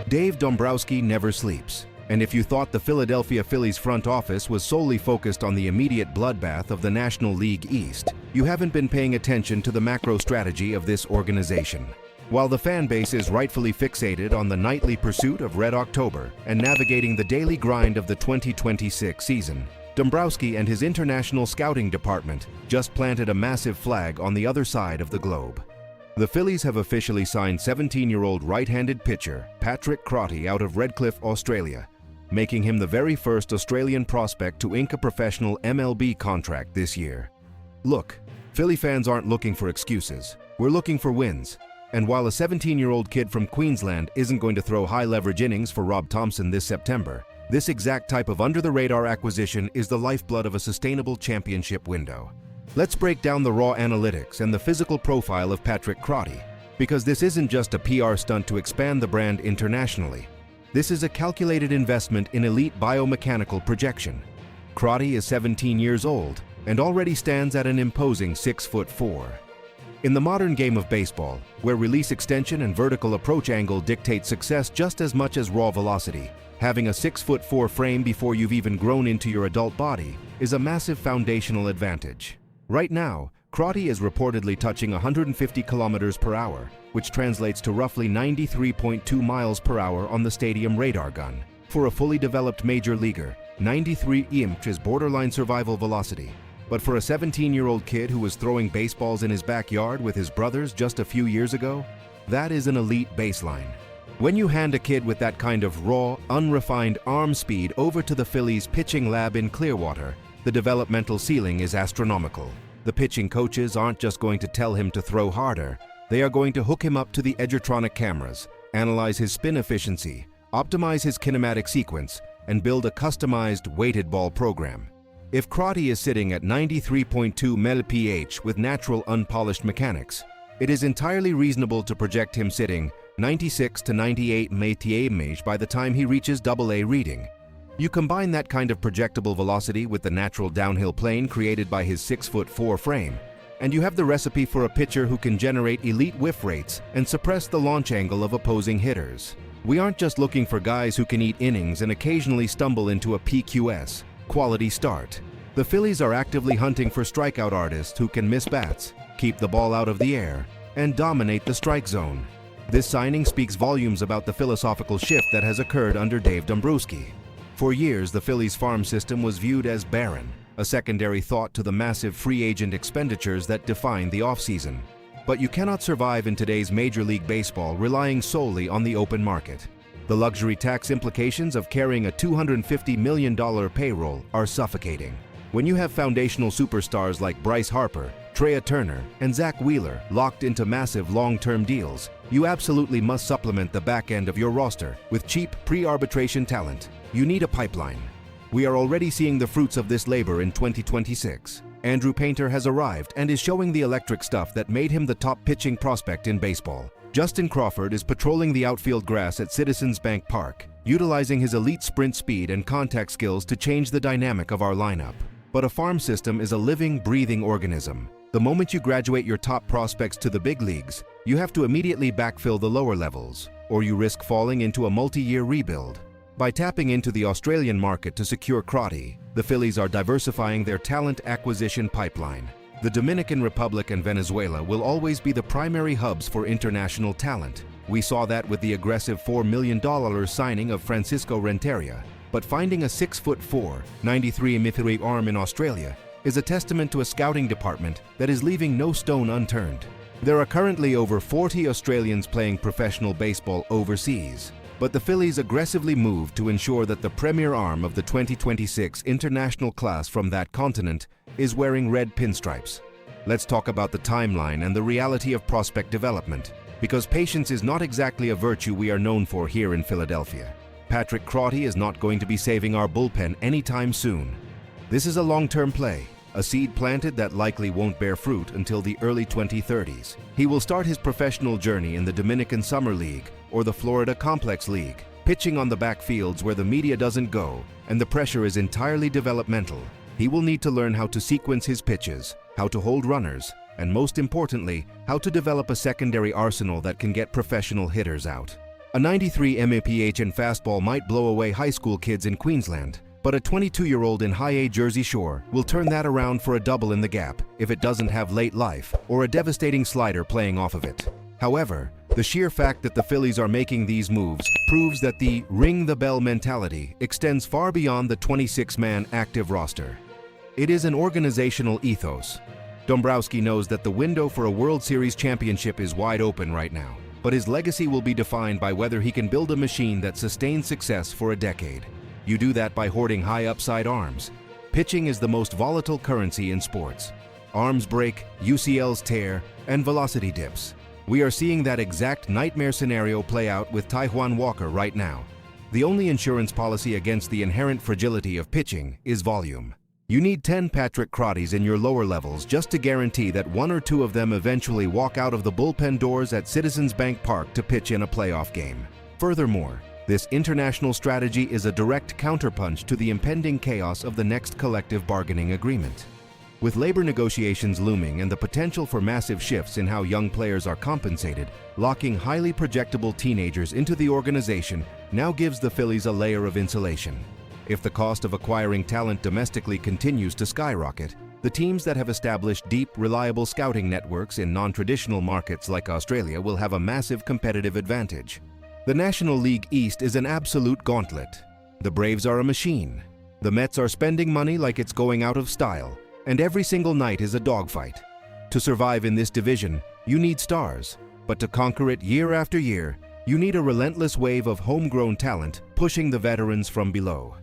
Dave Dombrowski never sleeps, and if you thought the Philadelphia Phillies front office was solely focused on the immediate bloodbath of the National League East, you haven't been paying attention to the macro strategy of this organization. While the fan base is rightfully fixated on the nightly pursuit of Red October and navigating the daily grind of the 2026 season, Dombrowski and his international scouting department just planted a massive flag on the other side of the globe. The Phillies have officially signed 17-year-old right-handed pitcher Patrick Crotty out of Redcliffe, Australia, making him the very first Australian prospect to ink a professional MLB contract this year. Look, Philly fans aren't looking for excuses. We're looking for wins. And while a 17-year-old kid from Queensland isn't going to throw high-leverage innings for Rob Thompson this September, this exact type of under-the-radar acquisition is the lifeblood of a sustainable championship window. Let's break down the raw analytics and the physical profile of Patrick Crotty, because this isn't just a PR stunt to expand the brand internationally. This is a calculated investment in elite biomechanical projection. Crotty is 17 years old and already stands at an imposing 6'4". In the modern game of baseball, where release extension and vertical approach angle dictate success just as much as raw velocity, having a 6'4" frame before you've even grown into your adult body is a massive foundational advantage. Right now, Crotty is reportedly touching 150 kilometers per hour, which translates to roughly 93.2 miles per hour on the stadium radar gun. For a fully developed major leaguer, 93 km/h is borderline survival velocity. But for a 17-year-old kid who was throwing baseballs in his backyard with his brothers just a few years ago, that is an elite baseline. When you hand a kid with that kind of raw, unrefined arm speed over to the Phillies pitching lab in Clearwater, the developmental ceiling is astronomical. The pitching coaches aren't just going to tell him to throw harder, they are going to hook him up to the Edgertronic cameras, analyze his spin efficiency, optimize his kinematic sequence, and build a customized weighted ball program. If Crotty is sitting at 93.2 mph with natural unpolished mechanics, it is entirely reasonable to project him sitting 96 to 98 mph by the time he reaches AA reading. You combine that kind of projectable velocity with the natural downhill plane created by his 6'4" frame, and you have the recipe for a pitcher who can generate elite whiff rates and suppress the launch angle of opposing hitters. We aren't just looking for guys who can eat innings and occasionally stumble into a PQS, quality start. The Phillies are actively hunting for strikeout artists who can miss bats, keep the ball out of the air, and dominate the strike zone. This signing speaks volumes about the philosophical shift that has occurred under Dave Dombrowski. For years, the Phillies farm system was viewed as barren, a secondary thought to the massive free agent expenditures that define the offseason. But you cannot survive in today's Major League Baseball relying solely on the open market. The luxury tax implications of carrying a $250 million payroll are suffocating. When you have foundational superstars like Bryce Harper, Trea Turner, and Zack locked into massive long-term deals, you absolutely must supplement the back end of your roster with cheap pre-arbitration talent. You need a pipeline. We are already seeing the fruits of this labor in 2026. Andrew Painter has arrived and is showing the electric stuff that made him the top pitching prospect in baseball. Justin Crawford is patrolling the outfield grass at Citizens Bank Park, utilizing his elite sprint speed and contact skills to change the dynamic of our lineup. But a farm system is a living, breathing organism. The moment you graduate your top prospects to the big leagues, you have to immediately backfill the lower levels, or you risk falling into a multi-year rebuild. By tapping into the Australian market to secure Crotty, the Phillies are diversifying their talent acquisition pipeline. The Dominican Republic and Venezuela will always be the primary hubs for international talent. We saw that with the aggressive $4 million signing of Francisco Renteria. But finding a 6'4", 93 mph arm in Australia is a testament to a scouting department that is leaving no stone unturned. There are currently over 40 Australians playing professional baseball overseas, but the Phillies aggressively moved to ensure that the premier arm of the 2026 international class from that continent is wearing red pinstripes. Let's talk about the timeline and the reality of prospect development, because patience is not exactly a virtue we are known for here in Philadelphia. Patrick Crotty is not going to be saving our bullpen anytime soon. This is a long-term play, a seed planted that likely won't bear fruit until the early 2030s. He will start his professional journey in the Dominican Summer League or the Florida Complex League, pitching on the backfields where the media doesn't go and the pressure is entirely developmental. He will need to learn how to sequence his pitches, how to hold runners, and most importantly, how to develop a secondary arsenal that can get professional hitters out. A 93 mph and fastball might blow away high school kids in Queensland, but a 22-year-old in high-A Jersey Shore will turn that around for a double in the gap if it doesn't have late life or a devastating slider playing off of it. However, the sheer fact that the Phillies are making these moves proves that the ring-the-bell mentality extends far beyond the 26-man active roster. It is an organizational ethos. Dombrowski knows that the window for a World Series championship is wide open right now, but his legacy will be defined by whether he can build a machine that sustains success for a decade. You do that by hoarding high-upside arms. Pitching is the most volatile currency in sports. Arms break, UCLs tear, and velocity dips. We are seeing that exact nightmare scenario play out with Taijuan Walker right now. The only insurance policy against the inherent fragility of pitching is volume. You need 10 Patrick Crottys in your lower levels just to guarantee that one or two of them eventually walk out of the bullpen doors at Citizens Bank Park to pitch in a playoff game. Furthermore, this international strategy is a direct counterpunch to the impending chaos of the next collective bargaining agreement. With labor negotiations looming and the potential for massive shifts in how young players are compensated, locking highly projectable teenagers into the organization now gives the Phillies a layer of insulation. If the cost of acquiring talent domestically continues to skyrocket, the teams that have established deep, reliable scouting networks in non-traditional markets like Australia will have a massive competitive advantage. The National League East is an absolute gauntlet. The Braves are a machine. The Mets are spending money like it's going out of style, and every single night is a dogfight. To survive in this division, you need stars, but to conquer it year after year, you need a relentless wave of homegrown talent pushing the veterans from below.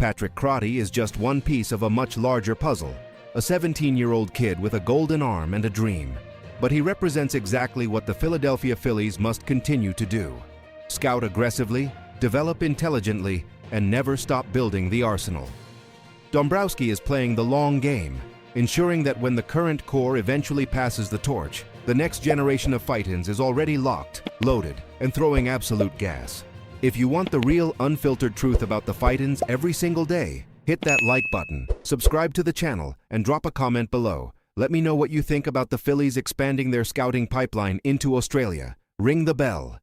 Patrick Crotty is just one piece of a much larger puzzle, a 17-year-old kid with a golden arm and a dream. But he represents exactly what the Philadelphia Phillies must continue to do. Scout aggressively, develop intelligently, and never stop building the arsenal. Dombrowski is playing the long game, ensuring that when the current core eventually passes the torch, the next generation of Phitins is already locked, loaded, and throwing absolute gas. If you want the real, unfiltered truth about the Phitins every single day, hit that like button, subscribe to the channel, and drop a comment below. Let me know what you think about the Phillies expanding their scouting pipeline into Australia. Ring the bell.